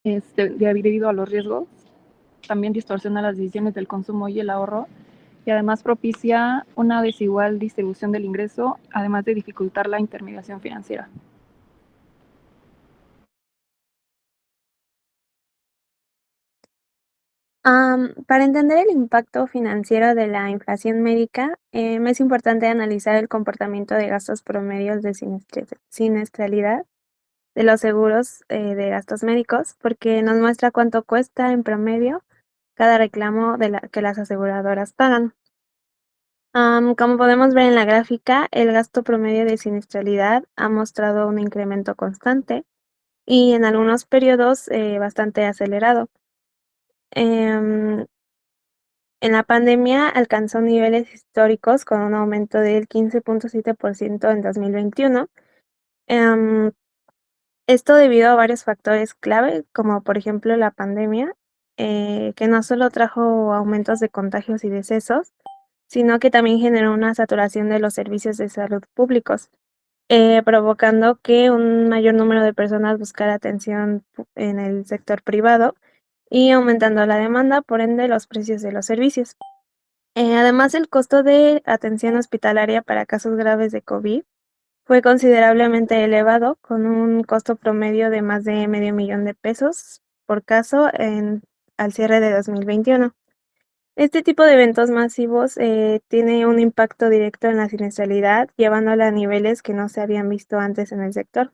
debido a los riesgos. También distorsiona las decisiones del consumo y el ahorro, y además propicia una desigual distribución del ingreso, además de dificultar la intermediación financiera. Para entender el impacto financiero de la inflación médica, es importante analizar el comportamiento de gastos promedios de siniestralidad de los seguros de gastos médicos, porque nos muestra cuánto cuesta en promedio cada reclamo que las aseguradoras pagan. Como podemos ver en la gráfica, el gasto promedio de siniestralidad ha mostrado un incremento constante y en algunos periodos bastante acelerado. Em, En la pandemia alcanzó niveles históricos con un aumento del 15.7% en 2021. Em, Esto debido a varios factores clave, como por ejemplo la pandemia, que no solo trajo aumentos de contagios y decesos, sino que también generó una saturación de los servicios de salud públicos, provocando que un mayor número de personas buscara atención en el sector privado y aumentando la demanda, por ende los precios de los servicios. Además, el costo de atención hospitalaria para casos graves de COVID fue considerablemente elevado, con un costo promedio de más de $500,000 por caso al cierre de 2021. Este tipo de eventos masivos tiene un impacto directo en la siniestralidad, llevándola a niveles que no se habían visto antes en el sector.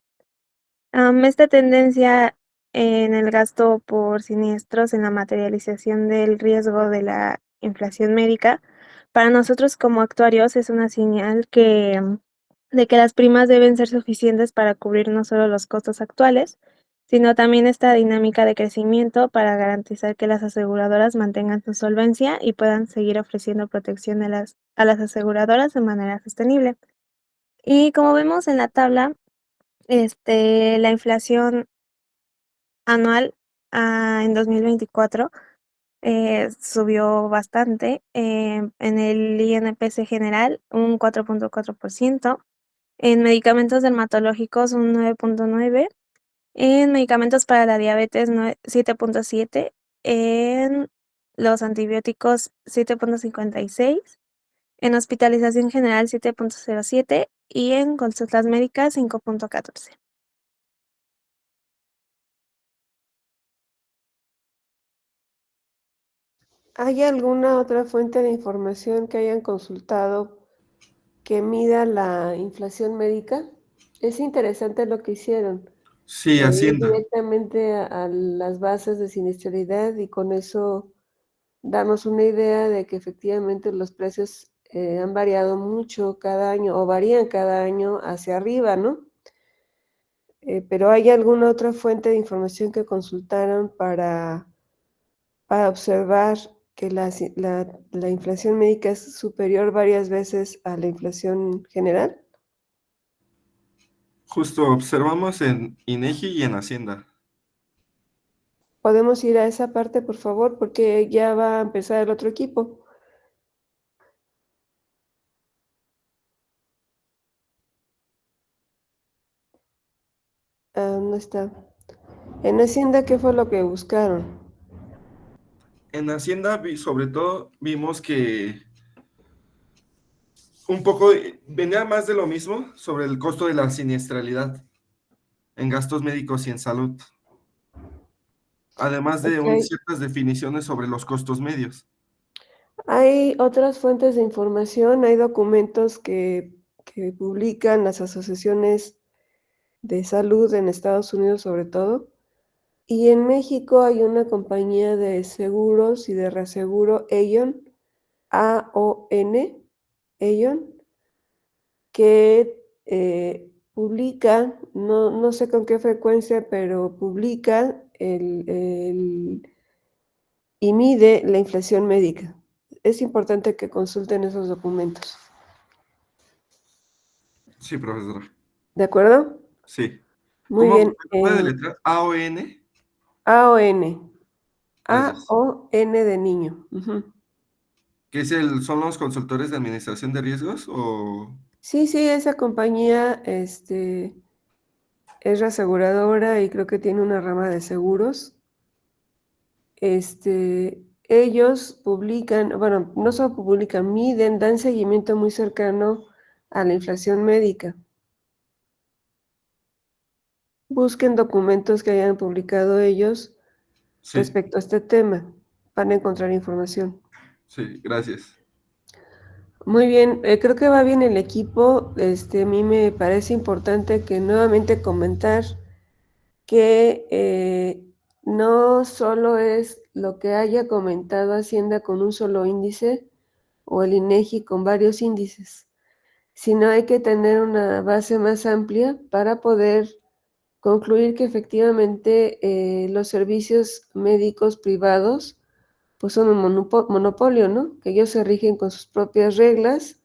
Esta tendencia en el gasto por siniestros en la materialización del riesgo de la inflación médica, para nosotros como actuarios es una señal de que las primas deben ser suficientes para cubrir no solo los costos actuales, sino también esta dinámica de crecimiento para garantizar que las aseguradoras mantengan su solvencia y puedan seguir ofreciendo protección a las aseguradoras de manera sostenible. Y como vemos en la tabla, la inflación anual, en 2024, subió bastante, en el INPC general un 4.4%, en medicamentos dermatológicos un 9.9%, en medicamentos para la diabetes 7.7%, en los antibióticos 7.56%, en hospitalización general 7.07% y en consultas médicas 5.14%. ¿Hay alguna otra fuente de información que hayan consultado que mida la inflación médica? Es interesante lo que hicieron. Sí, Ir Hacienda. directamente a las bases de siniestralidad y con eso darnos una idea de que efectivamente los precios han variado mucho cada año o varían cada año hacia arriba, ¿no? Pero ¿hay alguna otra fuente de información que consultaron para observar que la inflación médica es superior varias veces a la inflación general? Justo observamos en INEGI y en Hacienda. ¿Podemos ir a esa parte, por favor? Porque ya va a empezar el otro equipo. No está. En Hacienda, ¿qué fue lo que buscaron? En Hacienda, sobre todo, vimos que un poco venía más de lo mismo sobre el costo de la siniestralidad en gastos médicos y en salud, además de Ok. ciertas definiciones sobre los costos medios. Hay otras fuentes de información, hay documentos que publican las asociaciones de salud en Estados Unidos sobre todo, y en México hay una compañía de seguros y de reaseguro, Aon, AON, Aon, que publica, no sé con qué frecuencia, pero publica y mide la inflación médica. Es importante que consulten esos documentos. Sí, profesora. ¿De acuerdo? Sí. Muy ¿Cómo bien. puede deletrear? AON. AON. Gracias. AON de niño. Ujú. ¿Qué es son los consultores de administración de riesgos o...? Sí, esa compañía es reaseguradora y creo que tiene una rama de seguros. ellos publican, bueno, no solo publican, miden, dan seguimiento muy cercano a la inflación médica. Busquen documentos que hayan publicado ellos Sí, respecto a este tema. Van a encontrar información. sí, gracias. Muy bien, creo que va bien el equipo. A mí me parece importante que nuevamente comentar que no solo es lo que haya comentado Hacienda con un solo índice o el INEGI con varios índices, sino hay que tener una base más amplia para poder concluir que efectivamente los servicios médicos privados pues son un monopolio, ¿no? Que ellos se rigen con sus propias reglas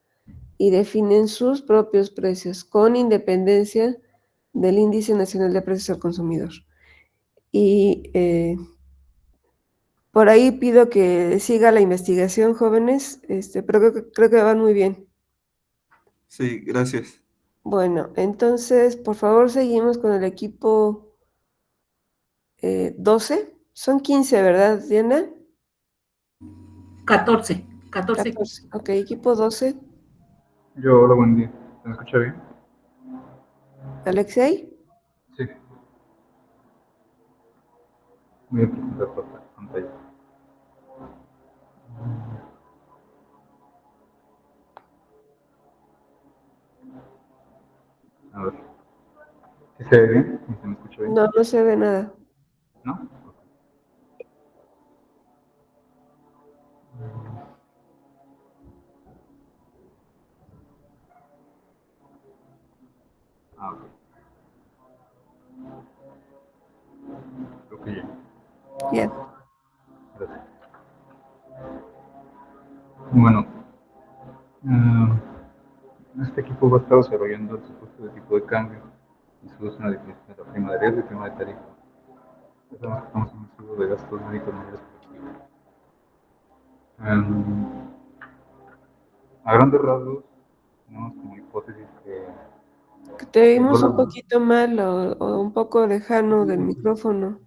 y definen sus propios precios con independencia del Índice Nacional de Precios al Consumidor. Y por ahí pido que siga la investigación, jóvenes, pero creo que van muy bien. Sí, gracias. Bueno, entonces, por favor, seguimos con el equipo 12. Son 15, ¿verdad, Diana? 14. 14. Ok, equipo 12. Yo, hola, buen día. ¿Se me escucha bien? Alexei. Sí. Voy a presentar por pantalla. A ver. ¿Sí se ve bien? ¿Sí se me escucha bien? No, no se ve nada. ¿No? Ok. Creo que ya. Bien. Gracias. Bueno, este equipo va a estar desarrollando el supuesto de tipo de cambio y su uso en la definición de la prima de riesgo y prima de tarifa. Además, estamos en un seguro de gastos médicos mayores colectivos. A grandes rasgos, tenemos como hipótesis Te que el oímos un dólar poquito mal o un poco lejano del micrófono. no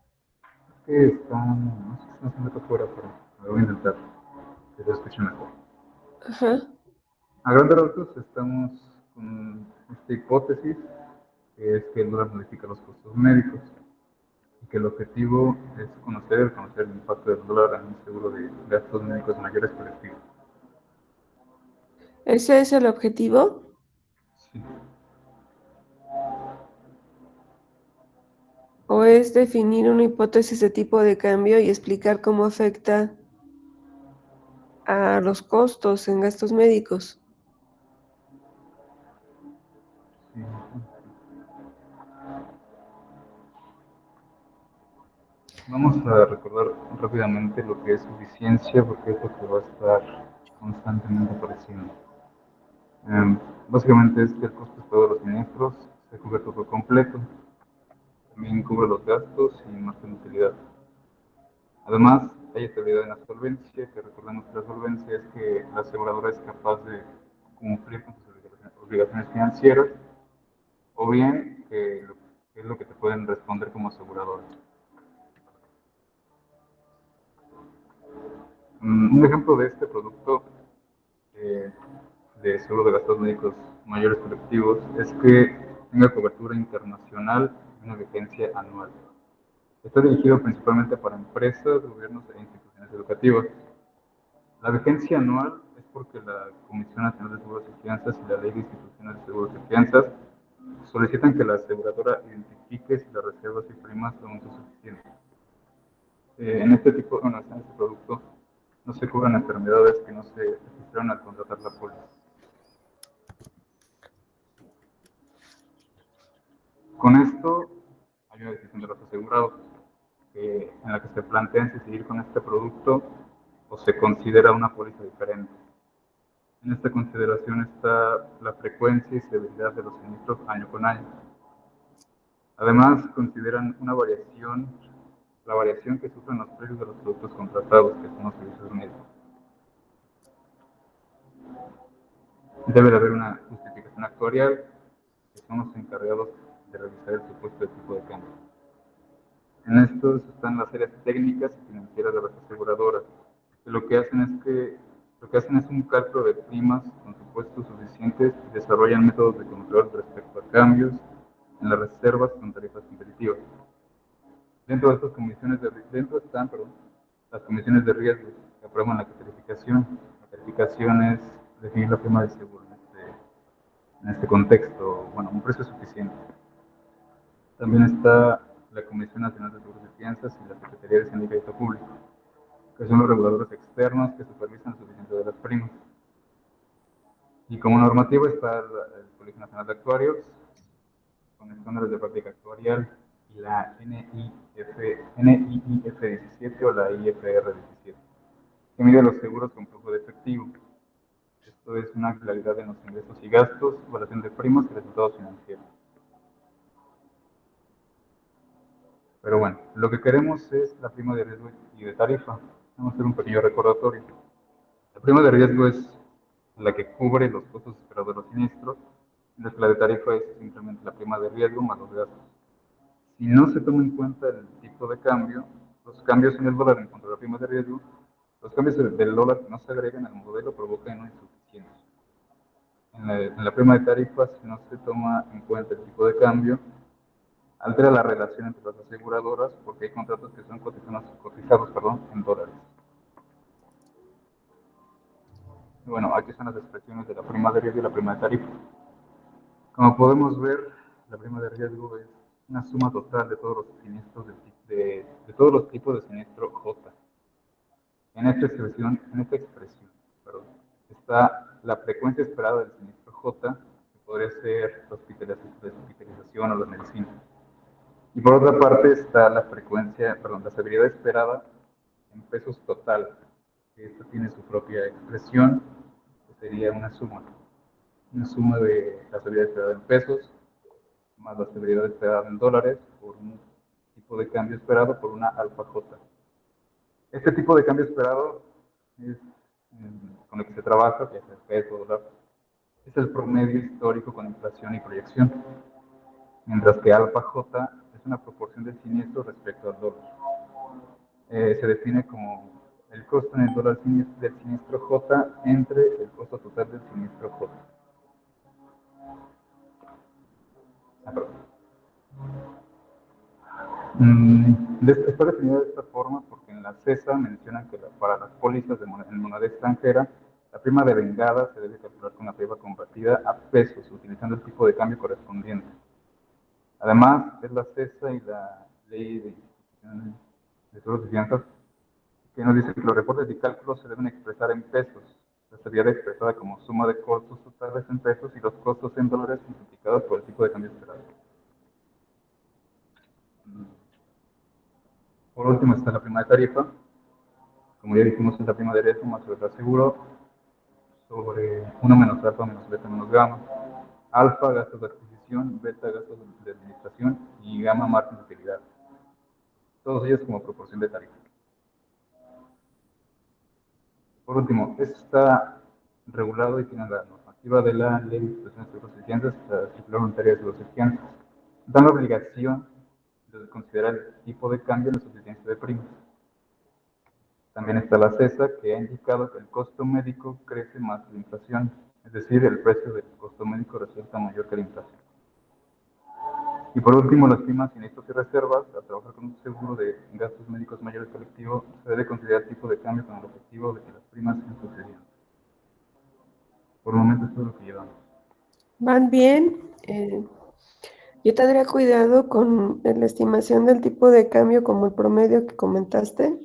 sé si están haciendo afuera, pero lo voy a intentar que se escuche mejor. Ajá. A grandes rasgos estamos con esta hipótesis, que es que el dólar modifica los costos médicos y que el objetivo es conocer el impacto del dólar en un seguro de gastos médicos mayores colectivos. ¿Ese es el objetivo? Sí. ¿O es definir una hipótesis de tipo de cambio y explicar cómo afecta a los costos en gastos médicos? Sí. Vamos a recordar rápidamente lo que es suficiencia, porque es lo que va a estar constantemente apareciendo. Básicamente es que el costo de todos los siniestros se cubre por completo, también cubre los gastos y margen de utilidad. Además, hay estabilidad en la solvencia, que recordemos que la solvencia es que la aseguradora es capaz de cumplir con sus obligaciones financieras, o bien que es lo que te pueden responder como aseguradora. Un ejemplo de este producto eh, de seguro de gastos médicos mayores colectivos es que tenga cobertura internacional y una vigencia anual. Está dirigido principalmente para empresas, gobiernos e instituciones educativas. La vigencia anual es porque la Comisión Nacional de Seguros y Fianzas y la Ley de Instituciones de Seguros y Fianzas solicitan que la aseguradora identifique si las reservas y primas son suficientes. En este producto no se cubren enfermedades que no se registraron al contratar la póliza. Con esto hay una decisión de los asegurados en la que se plantean si seguir con este producto o se considera una póliza diferente. En esta consideración está la frecuencia y severidad de los siniestros año con año. Además, consideran la variación que sufren los precios de los productos contratados, que son los servicios médicos. Debe de haber una justificación actuarial, que son los encargados de revisar el supuesto de tipo de cambio. En estos están las áreas técnicas y financieras de las aseguradoras, que lo que hacen es un cálculo de primas con supuestos suficientes y desarrollan métodos de control respecto a cambios en las reservas con tarifas competitivas. Dentro están las comisiones de riesgo que aprueban la calificación. La calificación es definir la prima de seguro en este contexto, bueno, un precio suficiente. También está la Comisión Nacional de Seguros y Fianzas y la Secretaría de Hacienda y Crédito Público, que son los reguladores externos que supervisan la suficiencia de las primas. Y como normativa está el Colegio Nacional de Actuarios, con estándares de práctica actuarial, y la NIIF 17 o la IFR 17, que mide los seguros con flujo de efectivo. Esto es una claridad en los ingresos y gastos, evaluación de primas y resultados financieros. Pero bueno, lo que queremos es la prima de riesgo y de tarifa. Vamos a hacer un pequeño recordatorio. La prima de riesgo es la que cubre los costos esperados de los siniestros, mientras que la de tarifa es simplemente la prima de riesgo más los gastos. Si no se toma en cuenta el tipo de cambio, los cambios en el dólar en cuanto a la prima de riesgo, los cambios del dólar que no se agregan al modelo provocan una insuficiencia. En la prima de tarifa, si no se toma en cuenta el tipo de cambio, altera la relación entre las aseguradoras porque hay contratos que son cotizados en dólares. Y bueno, aquí están las expresiones de la prima de riesgo y la prima de tarifa. Como podemos ver, la prima de riesgo es una suma total de todos los siniestros de todos los tipos de siniestro J. En esta expresión, está la frecuencia esperada del siniestro J, que podría ser la hospitalización o la medicina. Y por otra parte está la severidad esperada en pesos total, que esta tiene su propia expresión, que sería una suma de la severidad esperada en pesos, más la severidad esperada en dólares, por un tipo de cambio esperado por una alfa J. Este tipo de cambio esperado es con el que se trabaja, ya sea peso o dólar, es el promedio histórico con inflación y proyección, mientras que alfa J es una proporción del siniestro respecto al dólar. Se define como el costo en el dólar del siniestro J entre el costo total del siniestro J. Está definida de esta forma porque en la CESA mencionan que para las pólizas en moneda extranjera, la prima de vengada se debe calcular con la prima convertida a pesos, utilizando el tipo de cambio correspondiente. Además, es la CESA y la Ley de Instituciones de Seguros y Fianzas que nos dice que los reportes de cálculo se deben expresar en pesos. Sería expresada como suma de costos totales en pesos y los costos en dólares multiplicados por el tipo de cambio esperado. Por último está la prima de tarifa. Como ya dijimos, es la prima de riesgo más el seguro sobre 1 menos alfa menos beta menos gamma. Alfa, gastos de adquisición, beta, gastos de administración y gamma, margen de utilidad. Todos ellos como proporción de tarifa. Por último, esto está regulado y tiene la normativa de la Ley de Instituciones de Seguros y Fianzas, la Circular Voluntaria de Seguros y Fianzas. Da la obligación de considerar el tipo de cambio en la suficiencia de primas. También está la CESA, que ha indicado que el costo médico crece más que la inflación, es decir, el precio del costo médico resulta mayor que la inflación. Y por último, las primas, siniestros y reservas. Al trabajar con un seguro de gastos médicos mayores colectivo, se debe considerar el tipo de cambio con el objetivo de que las primas sean sucedidas. Por el momento, esto es lo que llevamos. Van bien. Yo tendría cuidado con la estimación del tipo de cambio como el promedio que comentaste,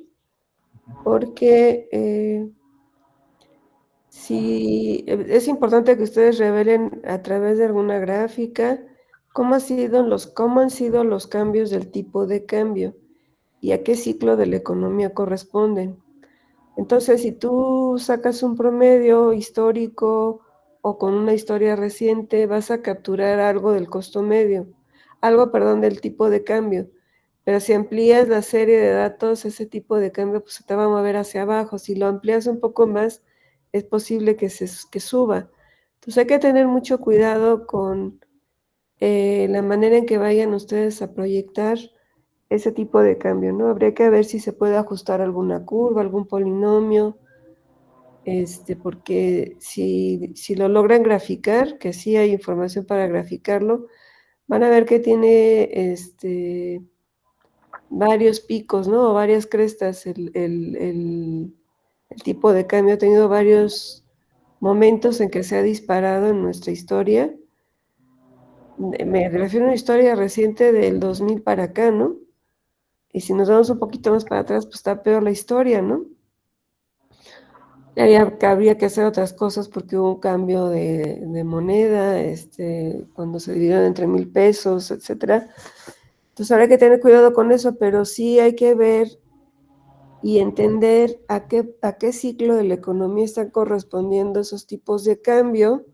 porque sí, es importante que ustedes revelen a través de alguna gráfica cómo han sido los cambios del tipo de cambio y a qué ciclo de la economía corresponden. Entonces, si tú sacas un promedio histórico o con una historia reciente, vas a capturar algo del costo medio, del tipo de cambio. Pero si amplías la serie de datos, ese tipo de cambio pues, se te va a mover hacia abajo. Si lo amplías un poco más, es posible que suba. Entonces hay que tener mucho cuidado con la manera en que vayan ustedes a proyectar ese tipo de cambio, ¿no? Habría que ver si se puede ajustar alguna curva, algún polinomio, porque si lo logran graficar, que sí hay información para graficarlo, van a ver que tiene varios picos, ¿no? O varias crestas. El tipo de cambio ha tenido varios momentos en que se ha disparado en nuestra historia. Me refiero a una historia reciente del 2000 para acá, ¿no? Y si nos vamos un poquito más para atrás, pues está peor la historia, ¿no? Habría que hacer otras cosas porque hubo un cambio de moneda, cuando se dividieron entre 1000 pesos, etcétera. Entonces habrá que tener cuidado con eso, pero sí hay que ver y entender a qué ciclo de la economía están correspondiendo esos tipos de cambio.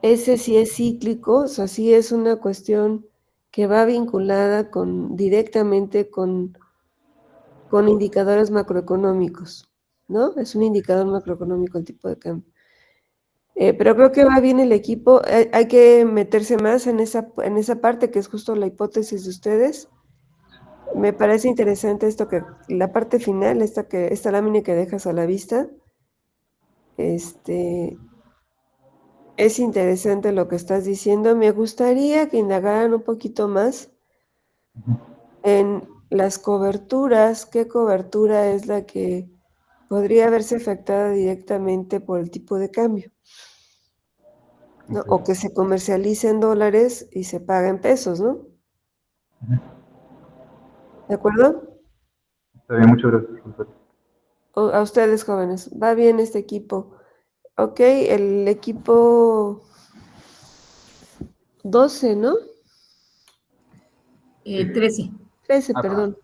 Ese sí es cíclico, o sea, sí es una cuestión que va vinculada directamente con indicadores macroeconómicos, ¿no? Es un indicador macroeconómico el tipo de cambio. Pero creo que va bien el equipo. Hay que meterse más en esa parte que es justo la hipótesis de ustedes. Me parece interesante la parte final, esta lámina que dejas a la vista. Es interesante lo que estás diciendo. Me gustaría que indagaran un poquito más en las coberturas. ¿Qué cobertura es la que podría verse afectada directamente por el tipo de cambio? ¿No? Ok. O que se comercialice en dólares y se paga en pesos, ¿no? Ujú. ¿De acuerdo? Está bien, muchas gracias, Rosario. A ustedes, jóvenes. Va bien este equipo. Ok, el equipo 12, ¿no? 13. 13, Ah, perdón.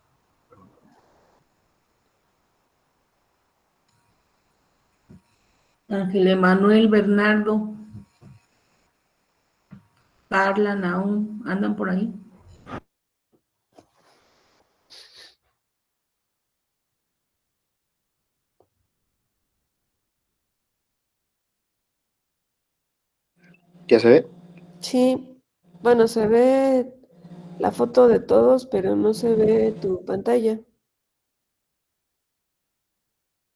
perdón. Ángel Emanuel, Bernardo, Carla, Naum, ¿andan por ahí? ¿Ya se ve? Sí, bueno, se ve la foto de todos, pero no se ve tu pantalla.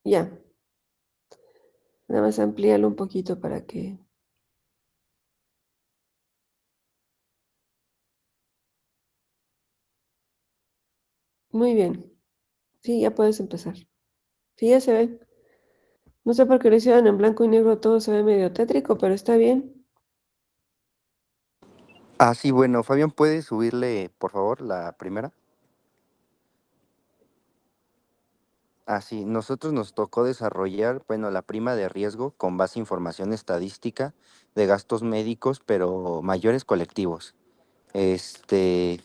Ya, nada más amplíalo un poquito para que... Muy bien. Sí, ya puedes empezar. Sí, ya se ve. No sé por qué lo hicieron en blanco y negro, todo se ve medio tétrico, pero está bien. Ah, sí, bueno, Fabián, ¿puedes subirle, por favor, la primera? Ah, sí, nosotros nos tocó desarrollar, bueno, la prima de riesgo con base en información estadística de gastos médicos, pero mayores colectivos. Este,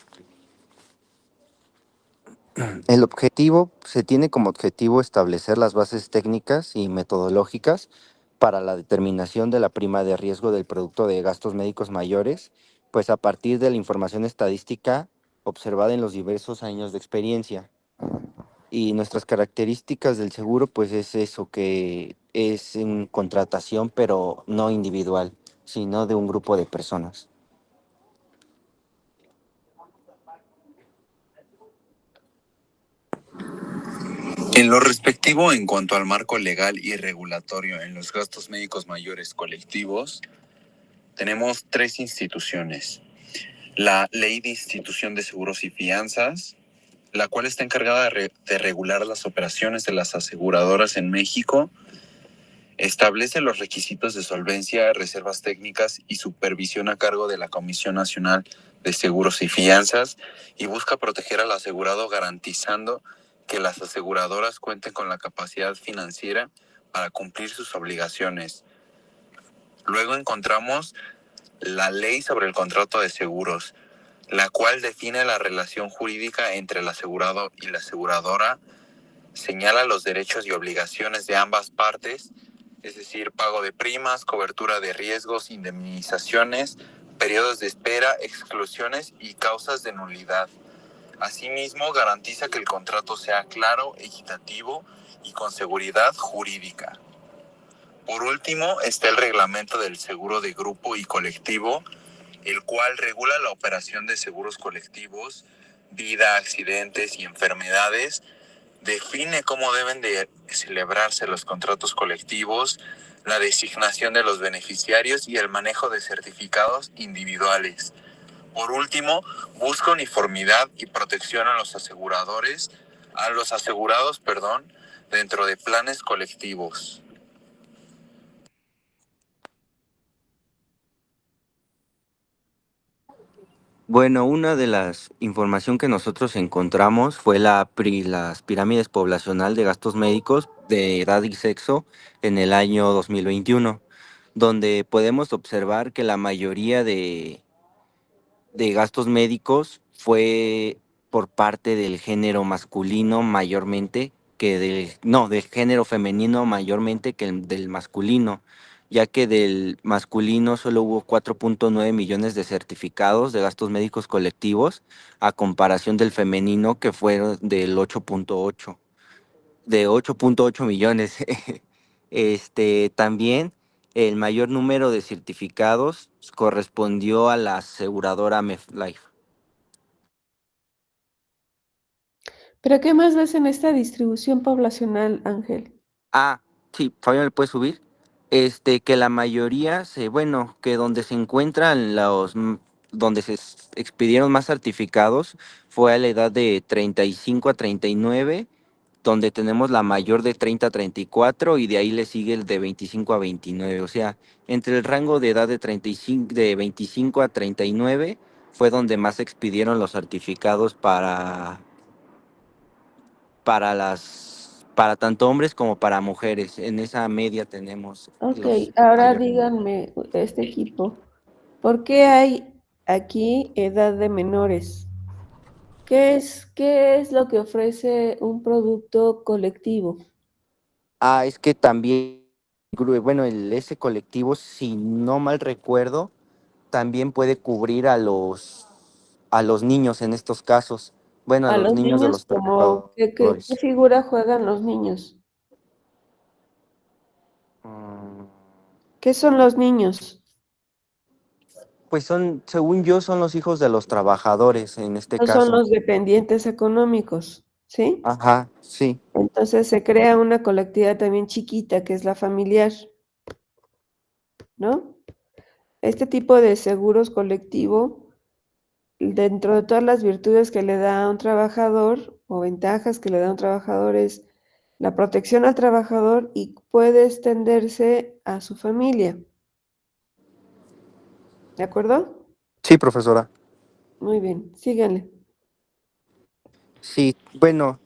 el objetivo, se tiene como objetivo establecer las bases técnicas y metodológicas para la determinación de la prima de riesgo del producto de gastos médicos mayores, pues a partir de la información estadística observada en los diversos años de experiencia. Y nuestras características del seguro, pues es eso, que es en contratación, pero no individual, sino de un grupo de personas. En lo respectivo en cuanto al marco legal y regulatorio en los gastos médicos mayores colectivos, tenemos tres instituciones. La Ley de Institución de Seguros y Fianzas, la cual está encargada de regular las operaciones de las aseguradoras en México, establece los requisitos de solvencia, reservas técnicas y supervisión a cargo de la Comisión Nacional de Seguros y Fianzas y busca proteger al asegurado garantizando que las aseguradoras cuenten con la capacidad financiera para cumplir sus obligaciones. Luego encontramos la Ley sobre el Contrato de Seguros, la cual define la relación jurídica entre el asegurado y la aseguradora, señala los derechos y obligaciones de ambas partes, es decir, pago de primas, cobertura de riesgos, indemnizaciones, periodos de espera, exclusiones y causas de nulidad. Asimismo, garantiza que el contrato sea claro, equitativo y con seguridad jurídica. Por último, está el reglamento del seguro de grupo y colectivo, el cual regula la operación de seguros colectivos vida, accidentes y enfermedades, define cómo deben de celebrarse los contratos colectivos, la designación de los beneficiarios y el manejo de certificados individuales. Por último, busca uniformidad y protección a los asegurados, dentro de planes colectivos. Bueno, una de las información que nosotros encontramos fue las pirámides poblacional de gastos médicos de edad y sexo en el año 2021, donde podemos observar que la mayoría de gastos médicos fue por parte del género masculino mayormente del género femenino mayormente que del masculino, ya que del masculino solo hubo 4.9 millones de certificados de gastos médicos colectivos a comparación del femenino que fueron del 8.8 millones. También el mayor número de certificados correspondió a la aseguradora MetLife. ¿Pero qué más ves en esta distribución poblacional, Ángel? Ah, sí, Fabián, ¿me puedes subir? Que la mayoría que donde se encuentran donde expidieron más certificados fue a la edad de 35 a 39, donde tenemos la mayor de 30 a 34 y de ahí le sigue el de 25 a 29. O sea, entre el rango de edad de 25 a 39 fue donde más expidieron los certificados para tanto hombres como para mujeres. En esa media tenemos Ok, los ahora mayores. díganme, este equipo, ¿por qué hay aquí edad de menores? ¿Qué es lo que ofrece un producto colectivo? Es que también, bueno, ese colectivo, si no mal recuerdo, también puede cubrir a los niños en estos casos. Bueno, a A los los niños de niños, los como, ¿qué trabajadores. figura juegan los niños? Mm, ¿Qué son los niños? Pues según yo, son los hijos de los trabajadores en este No son caso. los dependientes económicos, ¿sí? Ajá, sí, Entonces se crea una colectividad también chiquita, que es la familiar, ¿no? Este tipo de seguros colectivo, dentro de todas las virtudes que le da a un trabajador o ventajas que le da a un trabajador es la protección al trabajador y puede extenderse a su familia. ¿De acuerdo? sí, profesora. Muy bien, síganle. Sí, bueno,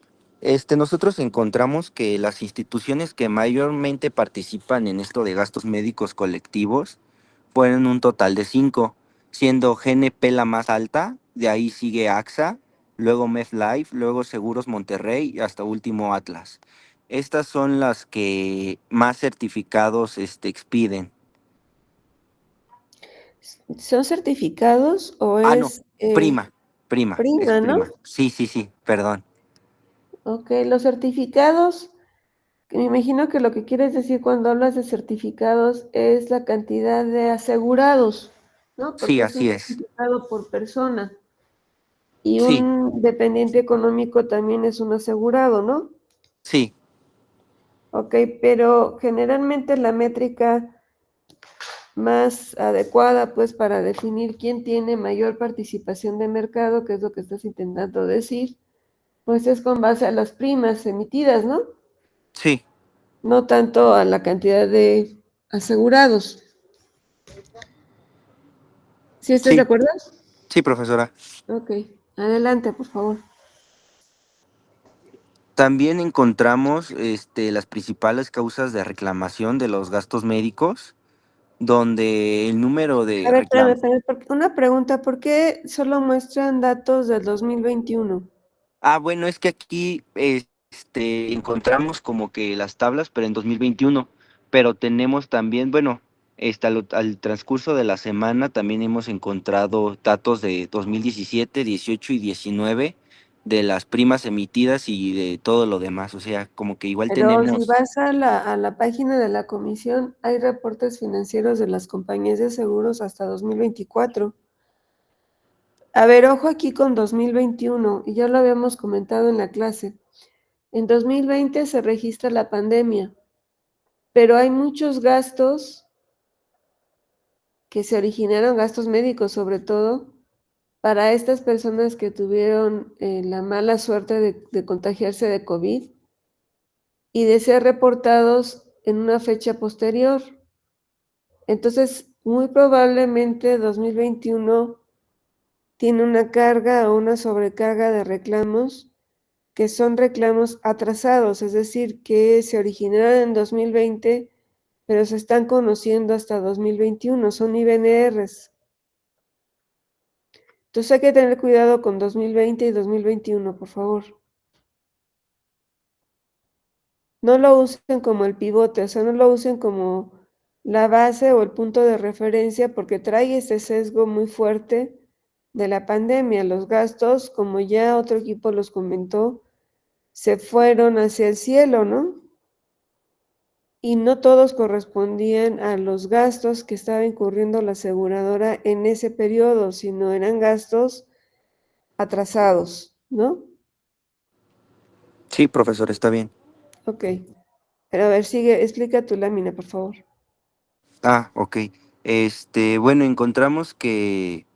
nosotros encontramos que las instituciones que mayormente participan en esto de gastos médicos colectivos fueron un total de 5, siendo GNP la más alta, de ahí sigue AXA, luego MetLife, luego Seguros Monterrey y hasta último Atlas. Estas son las que más certificados expiden. ¿Son certificados o Ah, no, es es prima, ¿no? prima. Sí, sí, sí, perdón. Ok, los certificados, que me imagino que lo que quieres decir cuando hablas de certificados es la cantidad de asegurados, ¿no? Sí, Porque es un así es. certificado por persona. Y Sí, un dependiente económico también es un asegurado, ¿no? sí. Ok, pero generalmente la métrica más adecuada, pues, para definir quién tiene mayor participación de mercado, que es lo que estás intentando decir, pues es con base a las primas emitidas, ¿no? Sí, No tanto a la cantidad de asegurados. ¿Sí estás de sí, acuerdo? sí, profesora. Ok, adelante, por favor. También encontramos las principales causas de reclamación de los gastos médicos, donde el número A de ver, espérame, reclamos. espérame, una pregunta, ¿por qué solo muestran datos del 2021? Bueno, es que aquí encontramos como que las tablas, pero en 2021, pero tenemos también, bueno, al transcurso de la semana también hemos encontrado datos de 2017, 18 y 19 de las primas emitidas y de todo lo demás, o sea, como que igual Pero si tenemos. vas a la página de la comisión, hay reportes financieros de las compañías de seguros hasta 2024. A ver, ojo aquí con 2021, y ya lo habíamos comentado en la clase. En 2020 se registra la pandemia, pero hay muchos gastos que se originaron, gastos médicos sobre todo, para estas personas que tuvieron la mala suerte de contagiarse de COVID y de ser reportados en una fecha posterior. Entonces, muy probablemente 2021 tiene una carga o una sobrecarga de reclamos que son reclamos atrasados, es decir, que se originaron en 2020, pero se están conociendo hasta 2021, son IBNRs. Entonces hay que tener cuidado con 2020 y 2021, por favor. No lo usen como el pivote, o sea, no lo usen como la base o el punto de referencia porque trae este sesgo muy fuerte de la pandemia. Los gastos, como ya otro equipo los comentó, se fueron hacia el cielo, ¿no? Y no todos correspondían a los gastos que estaba incurriendo la aseguradora en ese periodo, sino eran gastos atrasados, ¿no? Sí, profesor, está bien. Ok. Pero a ver, sigue, explica tu lámina, por favor. Ah, ok. Bueno, encontramos que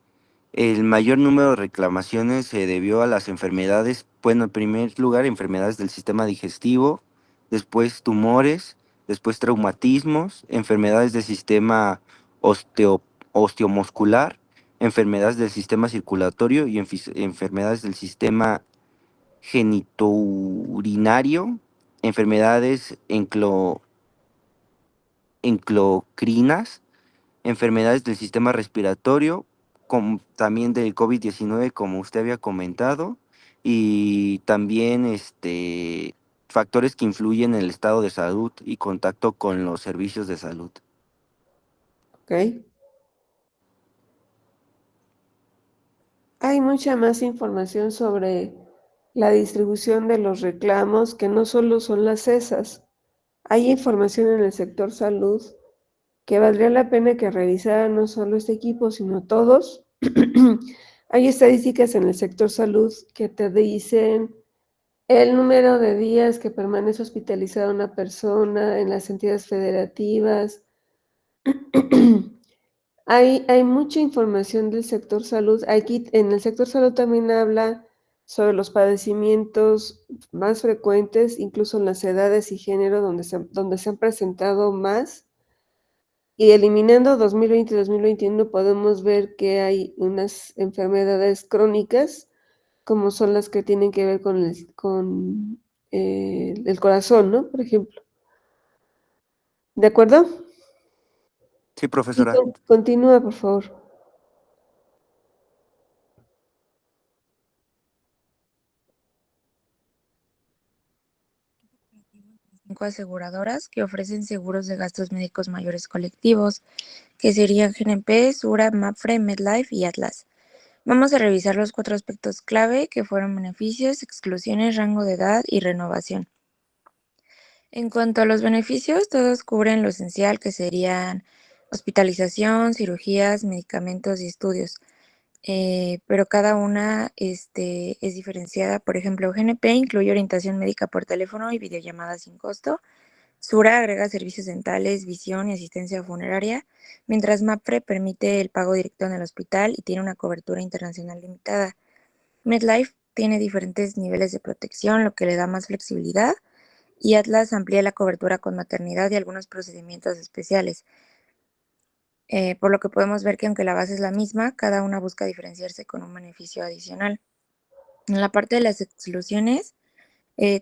el mayor número de reclamaciones se debió a las enfermedades, bueno, en primer lugar, enfermedades del sistema digestivo, después tumores, después traumatismos, enfermedades del sistema osteomuscular, enfermedades del sistema circulatorio y enfermedades del sistema genitourinario, enfermedades endocrinas, enfermedades del sistema respiratorio, también del COVID-19, como usted había comentado, y también factores que influyen en el estado de salud y contacto con los servicios de salud. Ok. Hay mucha más información sobre la distribución de los reclamos, que no solo son las CESAS. Hay información en el sector salud que valdría la pena que revisara no solo este equipo, sino todos. Hay estadísticas en el sector salud que te dicen el número de días que permanece hospitalizada una persona en las entidades federativas. Hay mucha información del sector salud. Aquí en el sector salud también habla sobre los padecimientos más frecuentes, incluso en las edades y género, donde se han presentado más. Y eliminando 2020 y 2021 podemos ver que hay unas enfermedades crónicas, como son las que tienen que ver con el corazón, ¿no? Por ejemplo. ¿De acuerdo? Sí, Y profesora. continúa, por favor. Cinco aseguradoras que ofrecen seguros de gastos médicos mayores colectivos, que serían GNP, Sura, Mapfre, MedLife y Atlas. Vamos a revisar los 4 aspectos clave que fueron beneficios, exclusiones, rango de edad y renovación. En cuanto a los beneficios, todos cubren lo esencial que serían hospitalización, cirugías, medicamentos y estudios. Pero cada una es diferenciada. Por ejemplo, GNP incluye orientación médica por teléfono y videollamadas sin costo. Sura agrega servicios dentales, visión y asistencia funeraria, mientras MAPFRE permite el pago directo en el hospital y tiene una cobertura internacional limitada. MedLife tiene diferentes niveles de protección, lo que le da más flexibilidad, y Atlas amplía la cobertura con maternidad y algunos procedimientos especiales. Por lo que podemos ver que aunque la base es la misma, cada una busca diferenciarse con un beneficio adicional. En la parte de las exclusiones,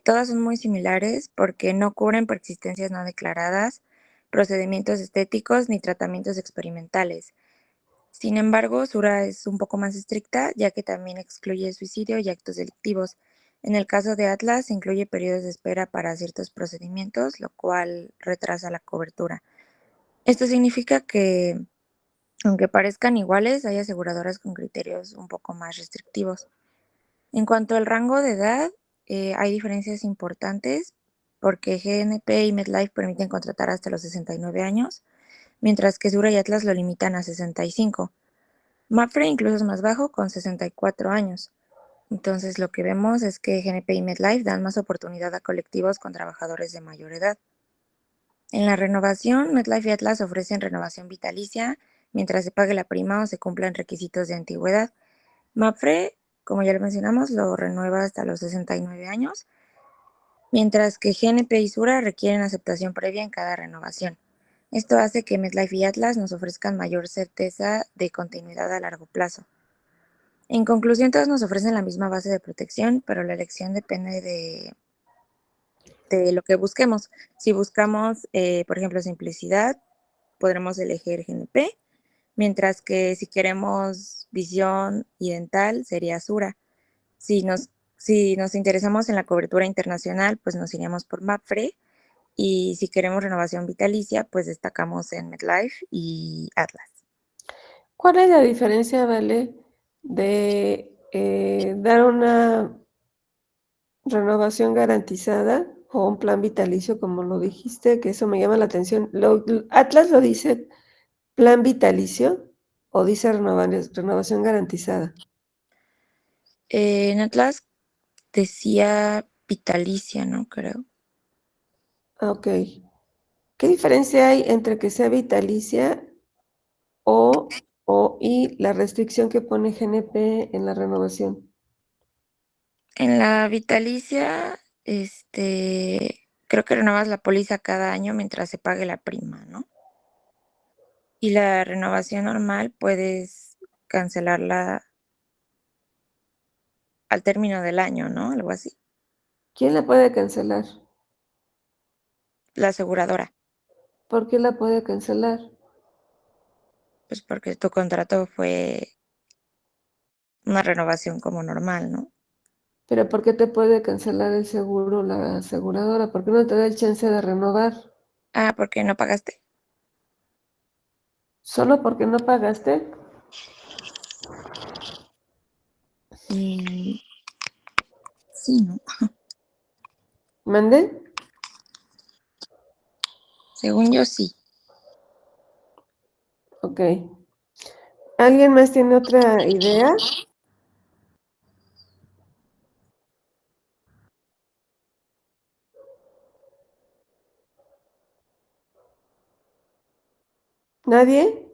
todas son muy similares porque no cubren persistencias no declaradas, procedimientos estéticos ni tratamientos experimentales. Sin embargo, Sura es un poco más estricta, ya que también excluye suicidio y actos delictivos. En el caso de Atlas, incluye periodos de espera para ciertos procedimientos, lo cual retrasa la cobertura. Esto significa que, aunque parezcan iguales, hay aseguradoras con criterios un poco más restrictivos. En cuanto al rango de edad, hay diferencias importantes porque GNP y MedLife permiten contratar hasta los 69 años, mientras que Sura y Atlas lo limitan a 65. Mapfre incluso es más bajo, con 64 años. Entonces, lo que vemos es que GNP y MetLife dan más oportunidad a colectivos con trabajadores de mayor edad. En la renovación, MetLife y Atlas ofrecen renovación vitalicia mientras se pague la prima o se cumplan requisitos de antigüedad. Mapfre, como ya lo mencionamos, lo renueva hasta los 69 años, mientras que GNP y Sura requieren aceptación previa en cada renovación. Esto hace que MetLife y Atlas nos ofrezcan mayor certeza de continuidad a largo plazo. En conclusión, todos nos ofrecen la misma base de protección, pero la elección depende de lo que busquemos. Si buscamos, por ejemplo, simplicidad, podremos elegir GNP, mientras que si queremos visión y dental, sería Sura. Si nos interesamos en la cobertura internacional, pues nos iríamos por Mapfre, y si queremos renovación vitalicia, pues destacamos en MetLife y Atlas. ¿Cuál es la diferencia, Vale, de dar una renovación garantizada o un plan vitalicio, como lo dijiste, que eso me llama la atención? ¿Atlas lo dice plan vitalicio o dice renovación garantizada? En Atlas decía vitalicia, ¿no? Creo. Ok. ¿Qué diferencia hay entre que sea vitalicia y la restricción que pone GNP en la renovación? En la vitalicia, creo que renovas la póliza cada año mientras se pague la prima, ¿no? Y la renovación normal puedes cancelarla al término del año, ¿no? Algo así. ¿Quién la puede cancelar? La aseguradora, ¿Por qué la puede cancelar? pues porque tu contrato fue una renovación como normal, ¿no? ¿Pero por qué te puede cancelar el seguro la aseguradora? ¿Por qué no te da el chance de renovar? Ah, ¿porque no pagaste? ¿Solo porque no pagaste? Y sí, ¿no? ¿Mande? Según yo sí. Ok. ¿Alguien más tiene otra idea? ¿Nadie?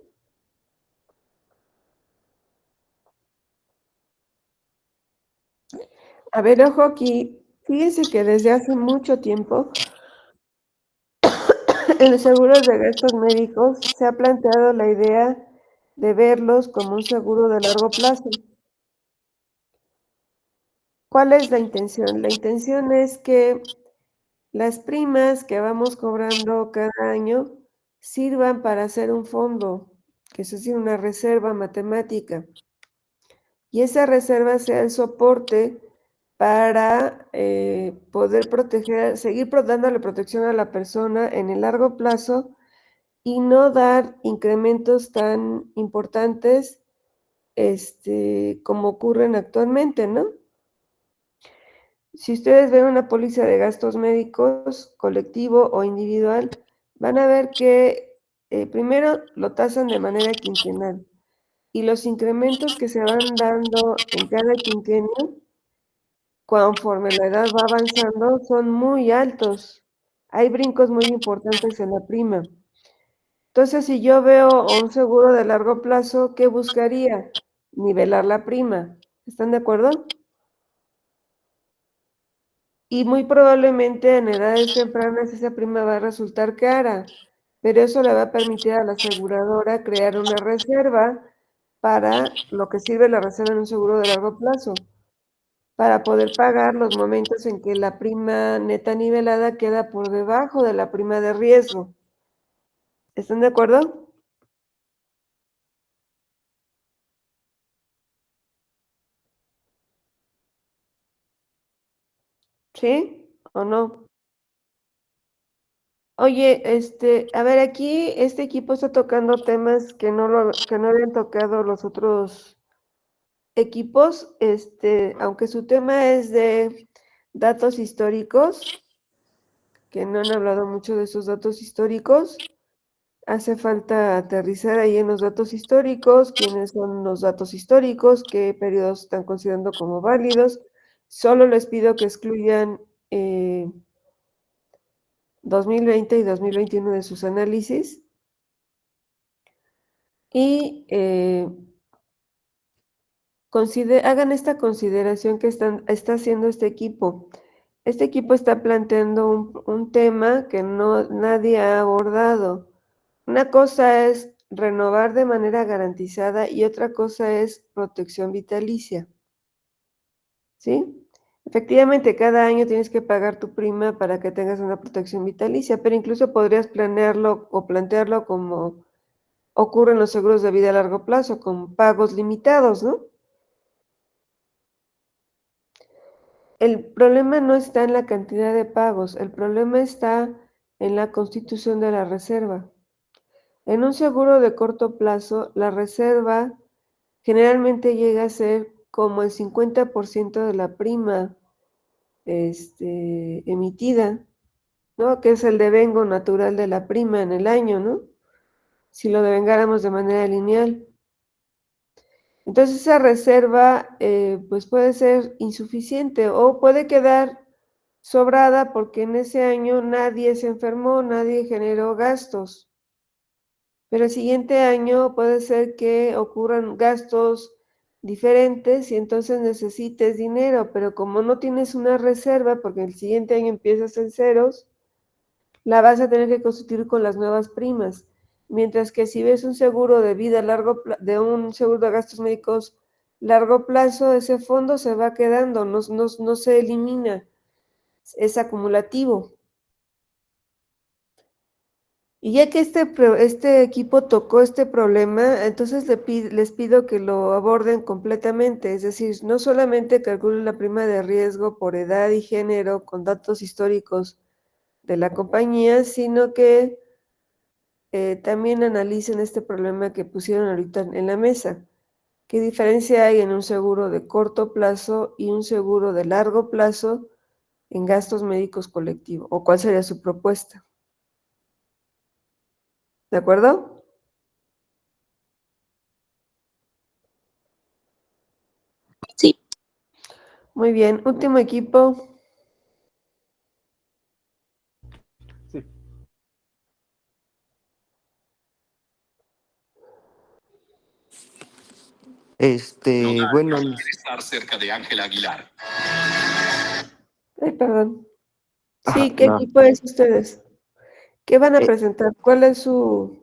A ver, ojo aquí. Fíjense que desde hace mucho tiempo en los seguros de gastos médicos se ha planteado la idea de verlos como un seguro de largo plazo. ¿Cuál es la intención? La intención es que las primas que vamos cobrando cada año sirvan para hacer un fondo, que es decir, una reserva matemática. Y esa reserva sea el soporte para poder proteger, seguir dándole protección a la persona en el largo plazo y no dar incrementos tan importantes como ocurren actualmente, ¿no? Si ustedes ven una póliza de gastos médicos, colectivo o individual, van a ver que primero lo tasan de manera quinquenal y los incrementos que se van dando en cada quinquenio, conforme la edad va avanzando, son muy altos. Hay brincos muy importantes en la prima. Entonces, si yo veo un seguro de largo plazo, ¿qué buscaría? Nivelar la prima. ¿Están de acuerdo? Y muy probablemente en edades tempranas esa prima va a resultar cara, pero eso le va a permitir a la aseguradora crear una reserva para lo que sirve la reserva en un seguro de largo plazo, para poder pagar los momentos en que la prima neta nivelada queda por debajo de la prima de riesgo. ¿Están de acuerdo? ¿Sí o no? Oye, a ver, aquí este equipo está tocando temas que no habían tocado los otros equipos, aunque su tema es de datos históricos, que no han hablado mucho de esos datos históricos, Hace falta aterrizar ahí en los datos históricos, quiénes son los datos históricos, qué periodos están considerando como válidos. Solo les pido que excluyan 2020 y 2021 de sus análisis. Y hagan esta consideración que está haciendo este equipo. Este equipo está planteando un tema que nadie ha abordado. Una cosa es renovar de manera garantizada y otra cosa es protección vitalicia. ¿Sí? Efectivamente, cada año tienes que pagar tu prima para que tengas una protección vitalicia, pero incluso podrías planearlo o plantearlo como ocurre en los seguros de vida a largo plazo, con pagos limitados, ¿no? El problema no está en la cantidad de pagos, el problema está en la constitución de la reserva. En un seguro de corto plazo, la reserva generalmente llega a ser como el 50% de la prima emitida, ¿no? Que es el devengo natural de la prima en el año, ¿no? Si lo devengáramos de manera lineal. Entonces esa reserva pues puede ser insuficiente o puede quedar sobrada porque en ese año nadie se enfermó, nadie generó gastos. Pero el siguiente año puede ser que ocurran gastos diferentes y entonces necesites dinero, pero como no tienes una reserva, porque el siguiente año empiezas en ceros, la vas a tener que constituir con las nuevas primas. Mientras que si ves un seguro de vida de un seguro de gastos médicos largo plazo, ese fondo se va quedando, no se elimina, es acumulativo. Y ya que este equipo tocó este problema, entonces les pido que lo aborden completamente, es decir, no solamente calculen la prima de riesgo por edad y género con datos históricos de la compañía, sino que también analicen este problema que pusieron ahorita en la mesa. ¿Qué diferencia hay en un seguro de corto plazo y un seguro de largo plazo en gastos médicos colectivos? ¿O cuál sería su propuesta? ¿De acuerdo? Sí. Muy bien. Último equipo. Sí. Bueno, Estar cerca de Ángela Aguilar. Ay, perdón. ajá, Sí, ¿qué no. equipo es ustedes? ¿Qué van a Eh, presentar? ¿Cuál es su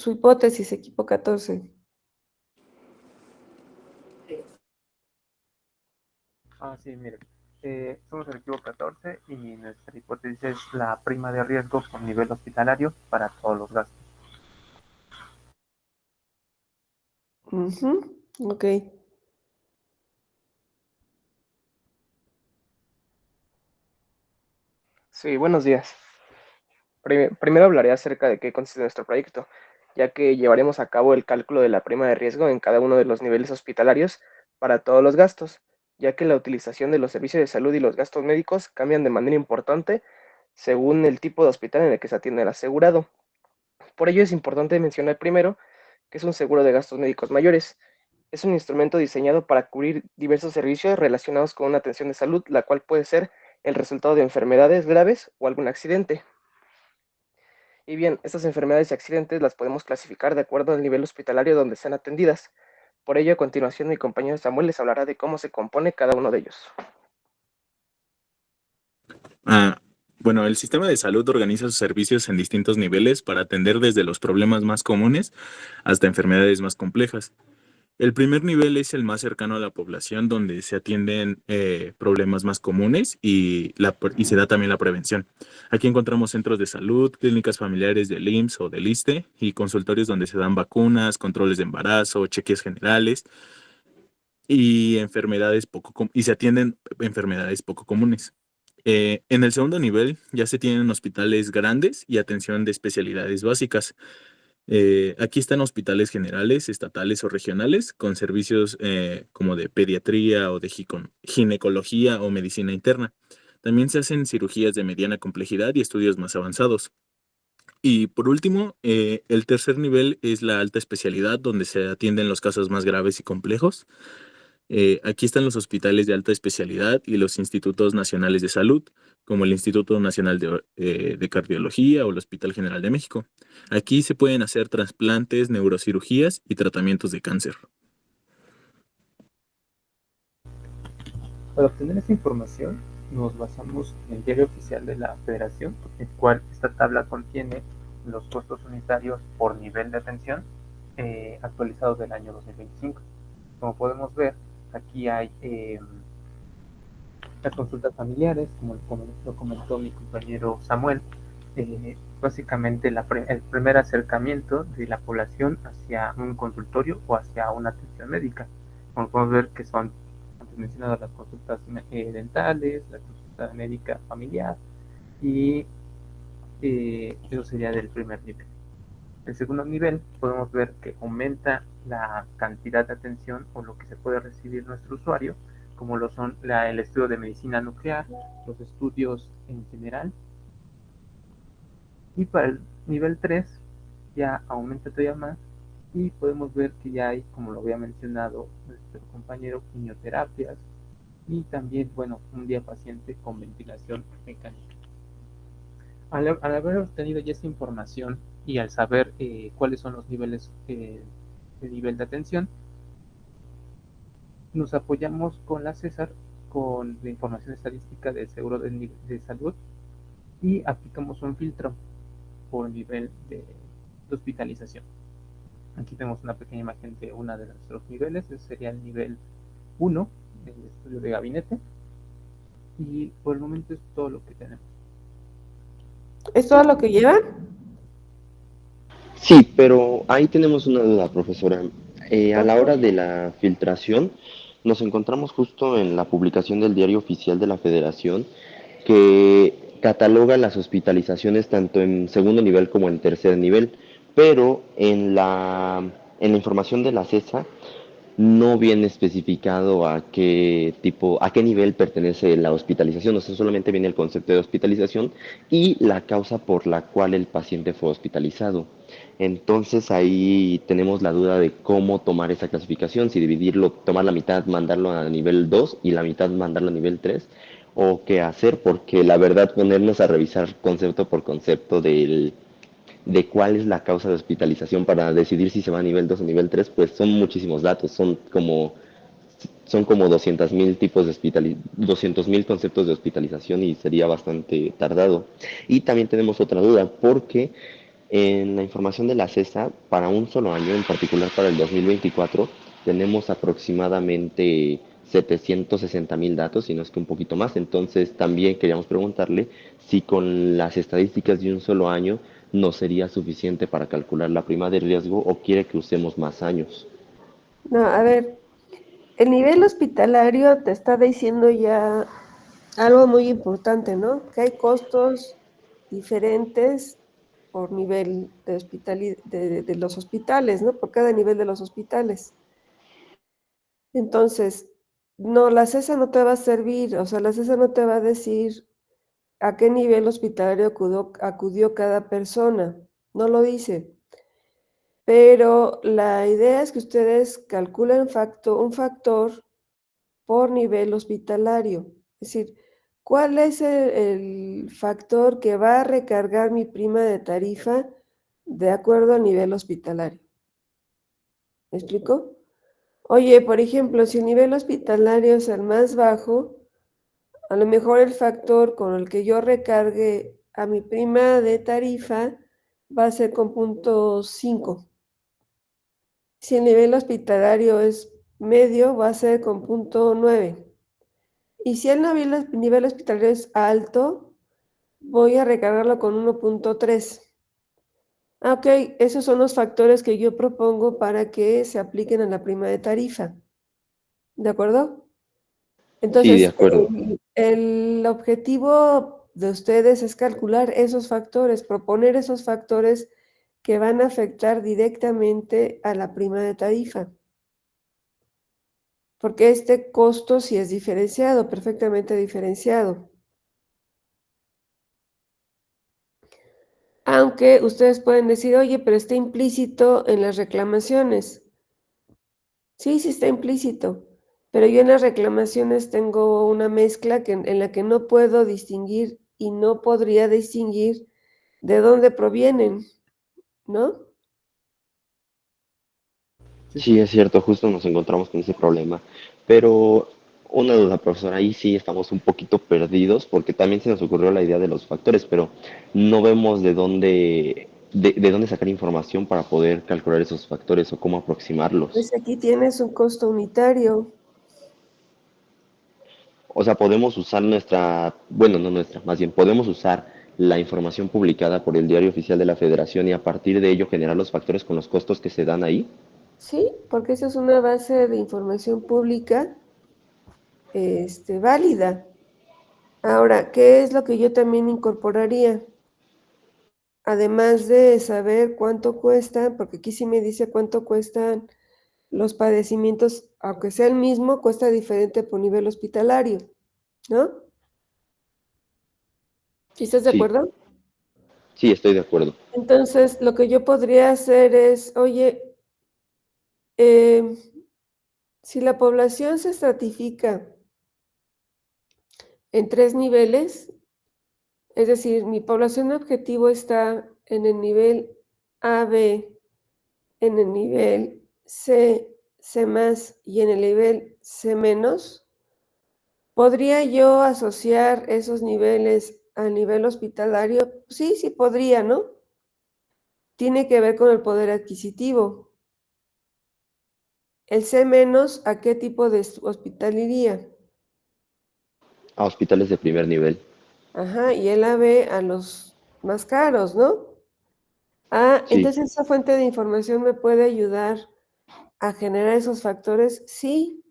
hipótesis, equipo 14? Sí, mire, somos el equipo 14 y nuestra hipótesis es la prima de riesgo por nivel hospitalario para todos los gastos. Ok. Sí, buenos días. Primero hablaré acerca de qué consiste nuestro proyecto, ya que llevaremos a cabo el cálculo de la prima de riesgo en cada uno de los niveles hospitalarios para todos los gastos, ya que la utilización de los servicios de salud y los gastos médicos cambian de manera importante según el tipo de hospital en el que se atiende el asegurado. Por ello es importante mencionar primero que es un seguro de gastos médicos mayores. Es un instrumento diseñado para cubrir diversos servicios relacionados con una atención de salud, la cual puede ser el resultado de enfermedades graves o algún accidente. Y bien, estas enfermedades y accidentes las podemos clasificar de acuerdo al nivel hospitalario donde sean atendidas. Por ello, a continuación, mi compañero Samuel les hablará de cómo se compone cada uno de ellos. Bueno, el sistema de salud organiza sus servicios en distintos niveles para atender desde los problemas más comunes hasta enfermedades más complejas. El primer nivel es el más cercano a la población, donde se atienden problemas más comunes y se da también la prevención. Aquí encontramos centros de salud, clínicas familiares del IMSS o del ISSSTE y consultorios donde se dan vacunas, controles de embarazo, cheques generales y y se atienden enfermedades poco comunes. En el segundo nivel ya se tienen hospitales grandes y atención de especialidades básicas. Aquí están hospitales generales, estatales o regionales, con servicios como de pediatría o de ginecología o medicina interna, También se hacen cirugías de mediana complejidad y estudios más avanzados. Y por último, el tercer nivel es la alta especialidad, donde se atienden los casos más graves y complejos. Aquí están los hospitales de alta especialidad y los institutos nacionales de salud, como el Instituto Nacional de Cardiología o el Hospital General de México. Aquí se pueden hacer trasplantes, neurocirugías y tratamientos de cáncer. Para obtener esta información, nos basamos en el diario oficial de la Federación, el cual esta tabla contiene los costos unitarios por nivel de atención actualizados del año 2025. Como podemos ver, aquí hay las consultas familiares, como lo comentó mi compañero Samuel, básicamente el primer acercamiento de la población hacia un consultorio o hacia una atención médica. Como podemos ver que son antes mencionadas las consultas dentales, la consulta médica familiar y eso sería del primer nivel. El segundo nivel podemos ver que aumenta la cantidad de atención o lo que se puede recibir nuestro usuario, como lo son el estudio de medicina nuclear, los estudios en general. Y para el nivel 3 ya aumenta todavía más y podemos ver que ya hay, como lo había mencionado nuestro compañero, quimioterapias y también, bueno, un día paciente con ventilación mecánica. Al haber obtenido ya esta información y al saber cuáles son los niveles de nivel de atención, nos apoyamos con la César, con la información estadística del seguro de salud y aplicamos un filtro por nivel de hospitalización. Aquí tenemos una pequeña imagen de uno de nuestros niveles, ese sería el nivel 1 del estudio de gabinete y por el momento es todo lo que tenemos. ¿Es todo lo que llevan? Sí, pero ahí tenemos una duda, profesora. A la hora de la filtración, nos encontramos justo en la publicación del Diario Oficial de la Federación que cataloga las hospitalizaciones tanto en segundo nivel como en tercer nivel, pero en la información de la CESA no viene especificado a qué tipo, a qué nivel pertenece la hospitalización, o sea, solamente viene el concepto de hospitalización y la causa por la cual el paciente fue hospitalizado. Entonces ahí tenemos la duda de cómo tomar esa clasificación, si dividirlo, tomar la mitad, mandarlo a nivel 2 y la mitad mandarlo a nivel 3, o qué hacer, porque la verdad ponernos a revisar concepto por concepto de cuál es la causa de hospitalización para decidir si se va a nivel 2 o nivel 3, pues son muchísimos datos, son como 200,000 tipos de 200,000 conceptos de hospitalización y sería bastante tardado. Y también tenemos otra duda, porque en la información de la CESA, para un solo año, en particular para el 2024, tenemos aproximadamente 760,000 datos, si no es que un poquito más. Entonces también queríamos preguntarle si con las estadísticas de un solo año no sería suficiente para calcular la prima de riesgo o quiere que usemos más años. No, a ver, el nivel hospitalario te está diciendo ya algo muy importante, ¿no? Que hay costos diferentes por nivel de los hospitales, ¿no? Por cada nivel de los hospitales. Entonces, no, la CESA no te va a servir, o sea, la CESA no te va a decir a qué nivel hospitalario acudió cada persona, no lo dice. Pero la idea es que ustedes calculen un factor por nivel hospitalario. Es decir, ¿cuál es el factor que va a recargar mi prima de tarifa de acuerdo al nivel hospitalario? ¿Me explico? Oye, por ejemplo, si el nivel hospitalario es el más bajo, a lo mejor el factor con el que yo recargue a mi prima de tarifa va a ser con 0.5. Si el nivel hospitalario es medio, va a ser con 0.9. Y si el nivel hospitalario es alto, voy a recargarlo con 1.3. Ok, esos son los factores que yo propongo para que se apliquen a la prima de tarifa. ¿De acuerdo? Sí, de Entonces, acuerdo. el objetivo de ustedes es calcular esos factores, proponer esos factores que van a afectar directamente a la prima de tarifa. Porque este costo sí es diferenciado, perfectamente diferenciado. Aunque ustedes pueden decir, oye, pero está implícito en las reclamaciones. Sí, sí está implícito, pero yo en las reclamaciones tengo una mezcla en la que no puedo distinguir y no podría distinguir de dónde provienen, ¿no? Sí, es cierto, justo nos encontramos con ese problema. Pero una duda, profesor, ahí sí estamos un poquito perdidos porque también se nos ocurrió la idea de los factores, pero no vemos de dónde sacar información para poder calcular esos factores o cómo aproximarlos. Pues aquí tienes un costo unitario. O sea, podemos usar bueno, no nuestra, más bien podemos usar la información publicada por el Diario Oficial de la Federación y a partir de ello generar los factores con los costos que se dan ahí. Sí, porque esa es una base de información pública, válida. Ahora, ¿qué es lo que yo también incorporaría? Además de saber cuánto cuesta, porque aquí sí me dice cuánto cuestan los padecimientos, aunque sea el mismo, cuesta diferente por nivel hospitalario, ¿no? ¿Sí estás de Sí, acuerdo? sí, estoy de acuerdo. Entonces, lo que yo podría hacer es, oye, si la población se estratifica en 3 niveles, es decir, mi población objetivo está en el nivel AB, en el nivel C, C+, y en el nivel C-, ¿podría yo asociar esos niveles al nivel hospitalario? Sí, sí podría, ¿no? Tiene que ver con el poder adquisitivo. El C-, ¿a qué tipo de hospital iría? A hospitales de primer nivel. Ajá, y el AB a los más caros, ¿no? Ah, Sí, entonces esa fuente de información me puede ayudar a generar esos factores. Sí.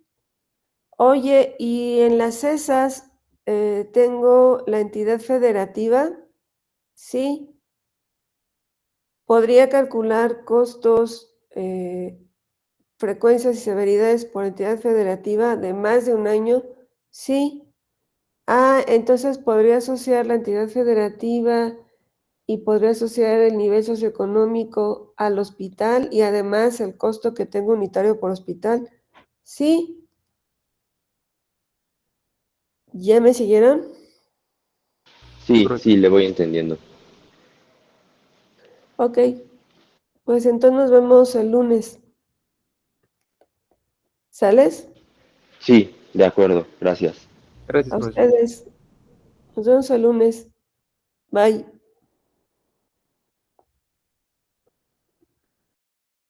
Oye, y en las CESAS tengo la entidad federativa. Sí. Podría calcular costos, frecuencias y severidades por entidad federativa de más de un año. Sí. Ah, entonces podría asociar la entidad federativa y podría asociar el nivel socioeconómico al hospital y además el costo que tengo unitario por hospital. Sí. ¿Ya me siguieron? sí, sí, le voy entendiendo. Ok. Pues entonces nos vemos el lunes. ¿Sales? Sí, de acuerdo, gracias. Gracias, A profesor. ustedes. Nos vemos el lunes. Bye.